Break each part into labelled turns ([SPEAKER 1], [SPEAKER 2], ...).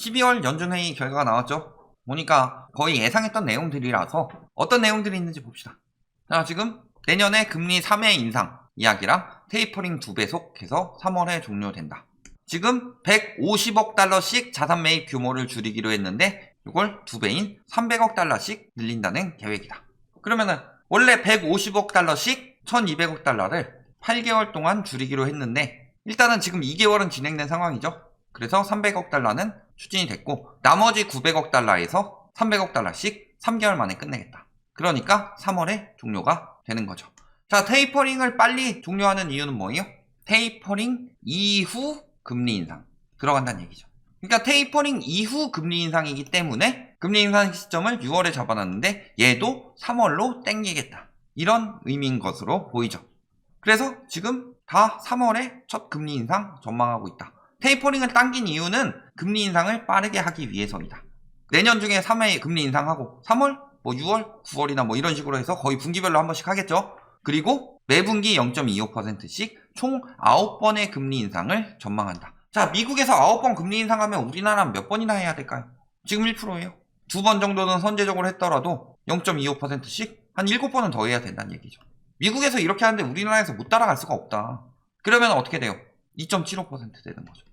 [SPEAKER 1] 12월 연준회의 결과가 나왔죠. 보니까 거의 예상했던 내용들이라서 어떤 내용들이 있는지 봅시다. 자, 지금 내년에 금리 3회 인상 이야기랑 테이퍼링 2배속해서 3월에 종료된다. 지금 150억 달러씩 자산 매입 규모를 줄이기로 했는데 이걸 2배인 300억 달러씩 늘린다는 계획이다. 그러면은 원래 150억 달러씩 1200억 달러를 8개월 동안 줄이기로 했는데 일단은 지금 2개월은 진행된 상황이죠. 그래서 300억 달러는 추진이 됐고 나머지 900억 달러에서 300억 달러씩 3개월 만에 끝내겠다. 그러니까 3월에 종료가 되는 거죠. 자, 테이퍼링을 빨리 종료하는 이유는 뭐예요? 테이퍼링 이후 금리 인상 들어간다는 얘기죠. 그러니까 테이퍼링 이후 금리 인상이기 때문에 금리 인상 시점을 6월에 잡아놨는데 얘도 3월로 땡기겠다. 이런 의미인 것으로 보이죠. 그래서 지금 다 3월에 첫 금리 인상 전망하고 있다. 테이퍼링을 당긴 이유는 금리 인상을 빠르게 하기 위해서이다. 내년 중에 3회 금리 인상하고 3월, 6월, 9월이나 이런 식으로 해서 거의 분기별로 한 번씩 하겠죠. 그리고 매분기 0.25%씩 총 9번의 금리 인상을 전망한다. 자, 미국에서 9번 금리 인상하면 우리나라는 몇 번이나 해야 될까요? 지금 1%예요. 2번 정도는 선제적으로 했더라도 0.25%씩 한 7번은 더 해야 된다는 얘기죠. 미국에서 이렇게 하는데 우리나라에서 못 따라갈 수가 없다. 그러면 어떻게 돼요? 2.75% 되는 거죠.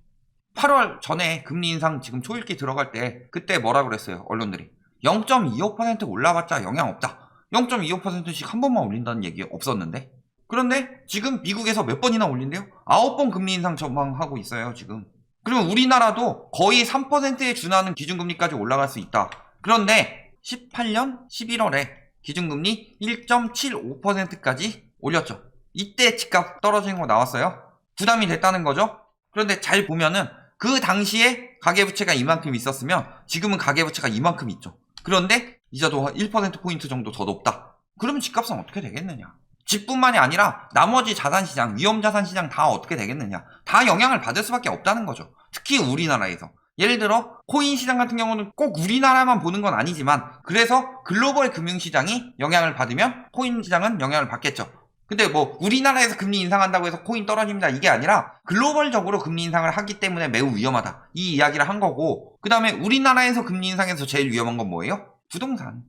[SPEAKER 1] 8월 전에 금리 인상 지금 초읽기 들어갈 때 그때 뭐라 그랬어요? 언론들이 0.25% 올라봤자 영향 없다. 0.25%씩 한 번만 올린다는 얘기 없었는데, 그런데 지금 미국에서 몇 번이나 올린대요? 9번 금리 인상 전망하고 있어요 지금. 그러면 우리나라도 거의 3%에 준하는 기준금리까지 올라갈 수 있다. 그런데 18년 11월에 기준금리 1.75%까지 올렸죠. 이때 집값 떨어지는 거 나왔어요. 부담이 됐다는 거죠. 그런데 잘 보면은 그 당시에 가계부채가 이만큼 있었으면 지금은 가계부채가 이만큼 있죠. 그런데 이자도 1%포인트 정도 더 높다. 그러면 집값은 어떻게 되겠느냐? 집뿐만이 아니라 나머지 자산시장, 위험자산시장 다 어떻게 되겠느냐? 다 영향을 받을 수밖에 없다는 거죠. 특히 우리나라에서. 예를 들어 코인 시장 같은 경우는 꼭 우리나라만 보는 건 아니지만 그래서 글로벌 금융시장이 영향을 받으면 코인 시장은 영향을 받겠죠. 근데 우리나라에서 금리 인상한다고 해서 코인 떨어집니다 이게 아니라 글로벌적으로 금리 인상을 하기 때문에 매우 위험하다 이 이야기를 한 거고, 그 다음에 우리나라에서 금리 인상에서 제일 위험한 건 뭐예요? 부동산.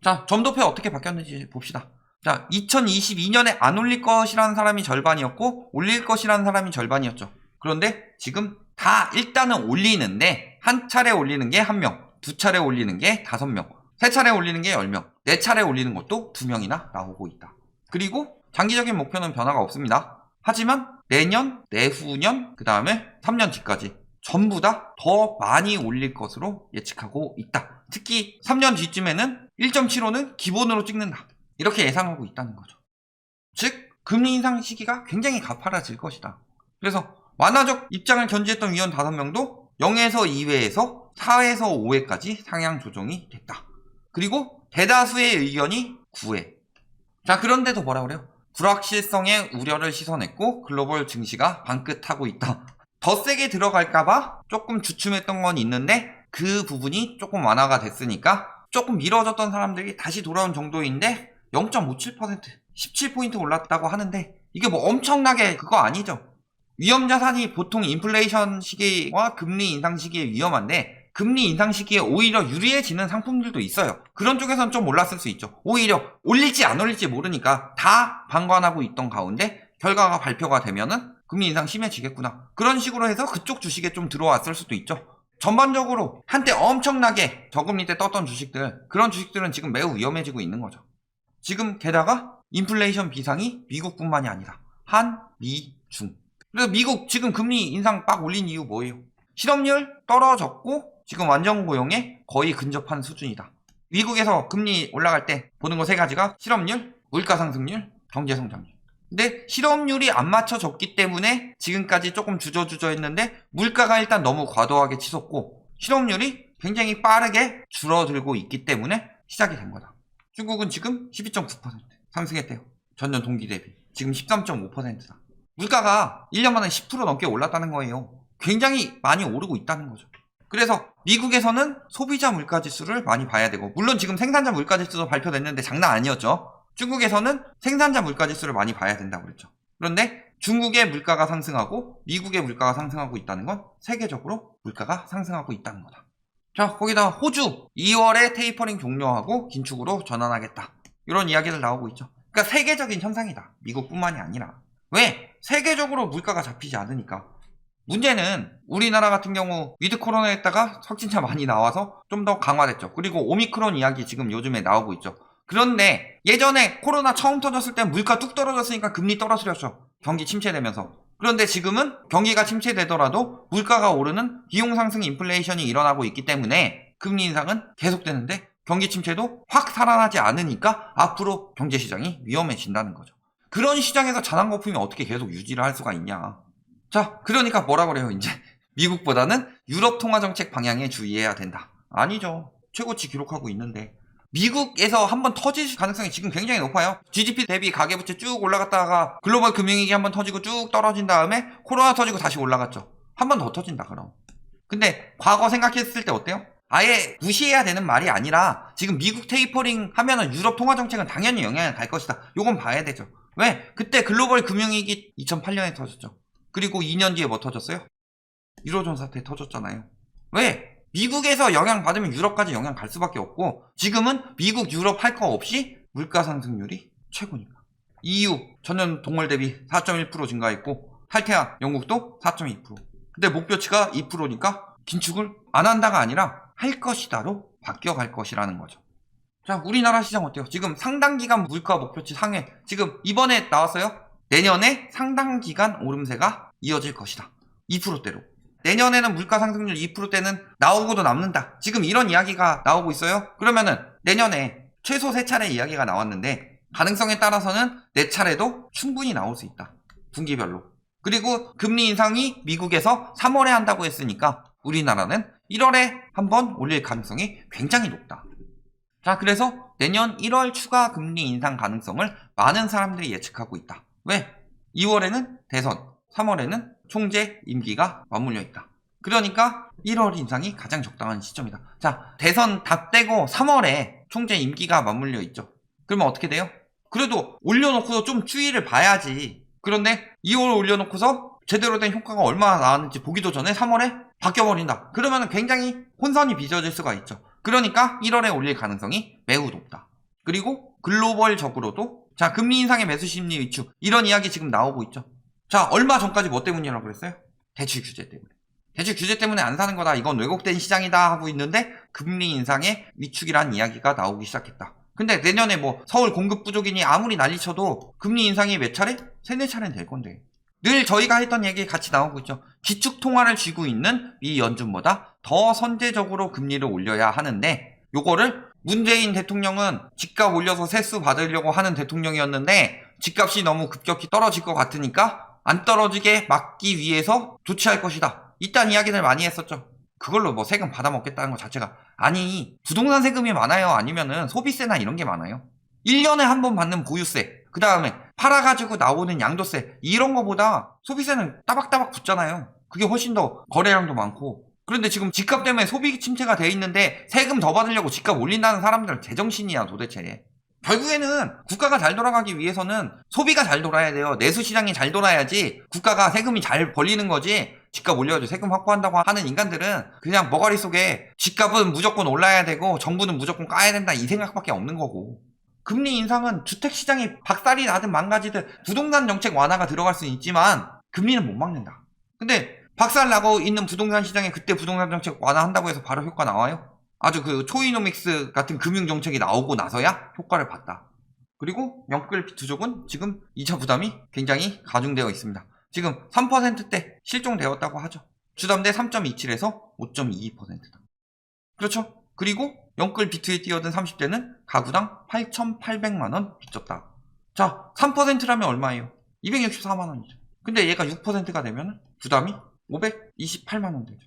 [SPEAKER 1] 자, 점도표 어떻게 바뀌었는지 봅시다. 자, 2022년에 안 올릴 것이라는 사람이 절반이었고 올릴 것이라는 사람이 절반이었죠. 그런데 지금 다 일단은 올리는데 한 차례 올리는 게 1명, 두 차례 올리는 게 5명, 세 차례 올리는 게 10명, 네 차례 올리는 것도 2명이나 나오고 있다. 그리고 장기적인 목표는 변화가 없습니다. 하지만 내년, 내후년, 그 다음에 3년 뒤까지 전부 다 더 많이 올릴 것으로 예측하고 있다. 특히 3년 뒤쯤에는 1.75는 기본으로 찍는다. 이렇게 예상하고 있다는 거죠. 즉 금리 인상 시기가 굉장히 가파라질 것이다. 그래서 완화적 입장을 견지했던 위원 5명도 0에서 2회에서 4회에서 5회까지 상향 조정이 됐다. 그리고 대다수의 의견이 9회. 자, 그런데도 뭐라 그래요? 불확실성에 우려를 씻어냈고 글로벌 증시가 반끝하고 있다. 더 세게 들어갈까봐 조금 주춤했던 건 있는데 그 부분이 조금 완화가 됐으니까 조금 미뤄졌던 사람들이 다시 돌아온 정도인데 0.57%, 17포인트 올랐다고 하는데 이게 엄청나게 그거 아니죠. 위험자산이 보통 인플레이션 시기와 금리 인상 시기에 위험한데 금리 인상 시기에 오히려 유리해지는 상품들도 있어요. 그런 쪽에서는 좀 올랐을 수 있죠. 오히려 올릴지 안 올릴지 모르니까 다 방관하고 있던 가운데 결과가 발표가 되면은 금리 인상 심해지겠구나. 그런 식으로 해서 그쪽 주식에 좀 들어왔을 수도 있죠. 전반적으로 한때 엄청나게 저금리 때 떴던 주식들, 그런 주식들은 지금 매우 위험해지고 있는 거죠. 지금 게다가 인플레이션 비상이 미국뿐만이 아니라 한, 미, 중. 그래서 미국 지금 금리 인상 빡 올린 이유 뭐예요? 실업률 떨어졌고 지금 완전 고용에 거의 근접한 수준이다. 미국에서 금리 올라갈 때 보는 거 3가지가 실업률, 물가 상승률, 경제 성장률. 근데 실업률이 안 맞춰졌기 때문에 지금까지 조금 주저주저 했는데 물가가 일단 너무 과도하게 치솟고 실업률이 굉장히 빠르게 줄어들고 있기 때문에 시작이 된 거다. 중국은 지금 12.9% 상승했대요. 전년 동기 대비. 지금 13.5%다. 물가가 1년 만에 10% 넘게 올랐다는 거예요. 굉장히 많이 오르고 있다는 거죠. 그래서 미국에서는 소비자 물가지수를 많이 봐야 되고, 물론 지금 생산자 물가지수도 발표됐는데 장난 아니었죠. 중국에서는 생산자 물가지수를 많이 봐야 된다고 그랬죠. 그런데 중국의 물가가 상승하고 미국의 물가가 상승하고 있다는 건 세계적으로 물가가 상승하고 있다는 거다. 자, 거기다 호주 2월에 테이퍼링 종료하고 긴축으로 전환하겠다. 이런 이야기들 나오고 있죠. 그러니까 세계적인 현상이다. 미국뿐만이 아니라. 왜? 세계적으로 물가가 잡히지 않으니까. 문제는 우리나라 같은 경우 위드 코로나에다가 확진자 많이 나와서 좀 더 강화됐죠. 그리고 오미크론 이야기 지금 요즘에 나오고 있죠. 그런데 예전에 코로나 처음 터졌을 때 물가 뚝 떨어졌으니까 금리 떨어뜨렸죠. 경기 침체되면서. 그런데 지금은 경기가 침체되더라도 물가가 오르는 비용 상승 인플레이션이 일어나고 있기 때문에 금리 인상은 계속되는데 경기 침체도 확 살아나지 않으니까 앞으로 경제시장이 위험해진다는 거죠. 그런 시장에서 자산 거품이 어떻게 계속 유지를 할 수가 있냐. 자, 그러니까 뭐라 그래요, 이제. 미국보다는 유럽 통화 정책 방향에 주의해야 된다. 아니죠. 최고치 기록하고 있는데. 미국에서 한번 터질 가능성이 지금 굉장히 높아요. GDP 대비 가계부채 쭉 올라갔다가 글로벌 금융위기 한번 터지고 쭉 떨어진 다음에 코로나 터지고 다시 올라갔죠. 한 번 더 터진다, 그럼. 근데 과거 생각했을 때 어때요? 아예 무시해야 되는 말이 아니라 지금 미국 테이퍼링 하면은 유럽 통화 정책은 당연히 영향을 갈 것이다. 요건 봐야 되죠. 왜? 그때 글로벌 금융위기 2008년에 터졌죠. 그리고 2년 뒤에 뭐 터졌어요? 유로존 사태 터졌잖아요. 왜? 미국에서 영향 받으면 유럽까지 영향 갈 수밖에 없고 지금은 미국, 유럽 할 거 없이 물가 상승률이 최고니까. EU 전년 동월 대비 4.1% 증가했고 탈퇴한 영국도 4.2%. 근데 목표치가 2%니까 긴축을 안 한다가 아니라 할 것이다로 바뀌어갈 것이라는 거죠. 자, 우리나라 시장 어때요? 지금 상당기간 물가 목표치 상회 지금 이번에 나왔어요. 내년에 상당기간 오름세가 이어질 것이다. 2%대로. 내년에는 물가 상승률 2%대는 나오고도 남는다. 지금 이런 이야기가 나오고 있어요. 그러면은 내년에 최소 3차례 이야기가 나왔는데 가능성에 따라서는 4차례도 충분히 나올 수 있다. 분기별로. 그리고 금리 인상이 미국에서 3월에 한다고 했으니까 우리나라는 1월에 한번 올릴 가능성이 굉장히 높다. 자, 그래서 내년 1월 추가 금리 인상 가능성을 많은 사람들이 예측하고 있다. 왜? 2월에는 대선, 3월에는 총재 임기가 맞물려 있다. 그러니까 1월 인상이 가장 적당한 시점이다. 자, 대선 다 떼고 3월에 총재 임기가 맞물려 있죠. 그러면 어떻게 돼요? 그래도 올려놓고서 좀 추이를 봐야지. 그런데 2월 올려놓고서 제대로 된 효과가 얼마나 나왔는지 보기도 전에 3월에 바뀌어버린다. 그러면 굉장히 혼선이 빚어질 수가 있죠. 그러니까 1월에 올릴 가능성이 매우 높다. 그리고 글로벌적으로도 자, 금리 인상의 매수 심리 위축 이런 이야기 지금 나오고 있죠. 자, 얼마 전까지 뭐 때문이라고 그랬어요? 대출 규제 때문에. 대출 규제 때문에 안 사는 거다. 이건 왜곡된 시장이다 하고 있는데 금리 인상의 위축이란 이야기가 나오기 시작했다. 근데 내년에 뭐 서울 공급 부족이니 아무리 난리쳐도 금리 인상이 몇 차례? 3-4차례는 될 건데. 늘 저희가 했던 얘기 같이 나오고 있죠. 기축통화를 쥐고 있는 미 연준보다 더 선제적으로 금리를 올려야 하는데 요거를 문재인 대통령은 집값 올려서 세수 받으려고 하는 대통령이었는데 집값이 너무 급격히 떨어질 것 같으니까 안 떨어지게 막기 위해서 조치할 것이다. 이딴 이야기를 많이 했었죠. 그걸로 뭐 세금 받아먹겠다는 것 자체가 아니 부동산 세금이 많아요? 아니면은 소비세나 이런 게 많아요? 1년에 한 번 받는 보유세 그 다음에 팔아가지고 나오는 양도세 이런 거보다 소비세는 따박따박 붙잖아요. 그게 훨씬 더 거래량도 많고 그런데 지금 집값 때문에 소비 침체가 돼 있는데 세금 더 받으려고 집값 올린다는 사람들은 제정신이야 도대체. 결국에는 국가가 잘 돌아가기 위해서는 소비가 잘 돌아야 돼요. 내수시장이 잘 돌아야지 국가가 세금이 잘 벌리는 거지. 집값 올려가지고 세금 확보한다고 하는 인간들은 그냥 머가리 속에 집값은 무조건 올라야 되고 정부는 무조건 까야 된다 이 생각밖에 없는 거고. 금리 인상은 주택시장이 박살이 나든 망가지든 부동산 정책 완화가 들어갈 수는 있지만 금리는 못 막는다. 근데 박살 나고 있는 부동산 시장에 그때 부동산 정책 완화한다고 해서 바로 효과 나와요? 아주 그 초이노믹스 같은 금융 정책이 나오고 나서야 효과를 봤다. 그리고 영끌 비투족은 지금 2차 부담이 굉장히 가중되어 있습니다. 지금 3%대 실종되었다고 하죠. 주담대 3.27에서 5.22%다. 그렇죠? 그리고 영끌 비투에 뛰어든 30대는 가구당 8,800만원 빚졌다. 자, 3%라면 얼마예요? 264만원이죠. 근데 얘가 6%가 되면 부담이 528만원 되죠.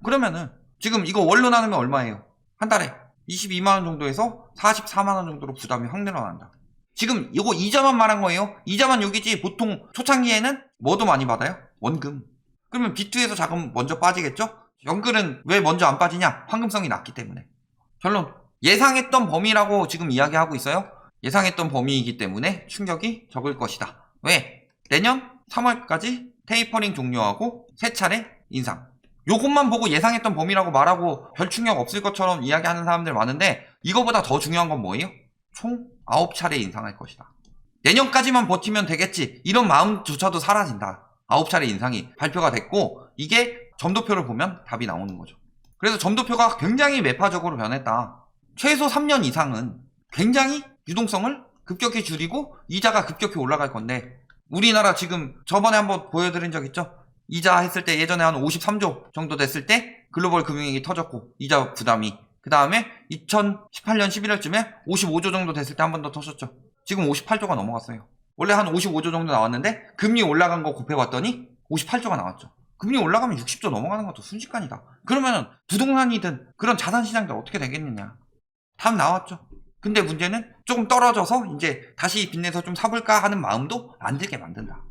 [SPEAKER 1] 그러면은 지금 이거 월로 나누면 얼마예요? 한 달에 22만원 정도에서 44만원 정도로 부담이 확 늘어난다. 지금 이거 이자만 말한 거예요. 이자만 여기지 보통 초창기에는 뭐도 많이 받아요? 원금. 그러면 B2에서 자금 먼저 빠지겠죠? 연끌은 왜 먼저 안 빠지냐? 황금성이 낮기 때문에. 결론 예상했던 범위라고 지금 이야기하고 있어요. 예상했던 범위이기 때문에 충격이 적을 것이다. 왜? 내년 3월까지 테이퍼링 종료하고 3차례 인상. 요것만 보고 예상했던 범위라고 말하고 별 충격 없을 것처럼 이야기하는 사람들 많은데 이거보다 더 중요한 건 뭐예요? 총 9차례 인상할 것이다. 내년까지만 버티면 되겠지 이런 마음조차도 사라진다. 9차례 인상이 발표가 됐고 이게 점도표를 보면 답이 나오는 거죠. 그래서 점도표가 굉장히 매파적으로 변했다. 최소 3년 이상은 굉장히 유동성을 급격히 줄이고 이자가 급격히 올라갈 건데 우리나라 지금 저번에 한번 보여드린 적 있죠? 이자 했을 때 예전에 한 53조 정도 됐을 때 글로벌 금융위기 터졌고 이자 부담이 그 다음에 2018년 11월쯤에 55조 정도 됐을 때 한 번 더 터졌죠. 지금 58조가 넘어갔어요. 원래 한 55조 정도 나왔는데 금리 올라간 거 곱해봤더니 58조가 나왔죠. 금리 올라가면 60조 넘어가는 것도 순식간이다. 그러면 부동산이든 그런 자산시장도 어떻게 되겠느냐. 답 나왔죠. 근데 문제는 조금 떨어져서 이제 다시 빚내서 좀 사볼까 하는 마음도 안 들게 만든다.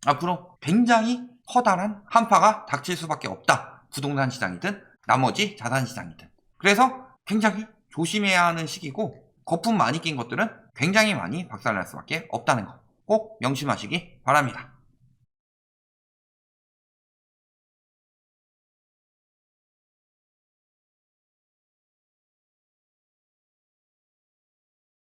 [SPEAKER 1] 앞으로 굉장히 커다란 한파가 닥칠 수밖에 없다. 부동산 시장이든 나머지 자산 시장이든. 그래서 굉장히 조심해야 하는 시기고 거품 많이 낀 것들은 굉장히 많이 박살날 수밖에 없다는 거 꼭 명심하시기 바랍니다.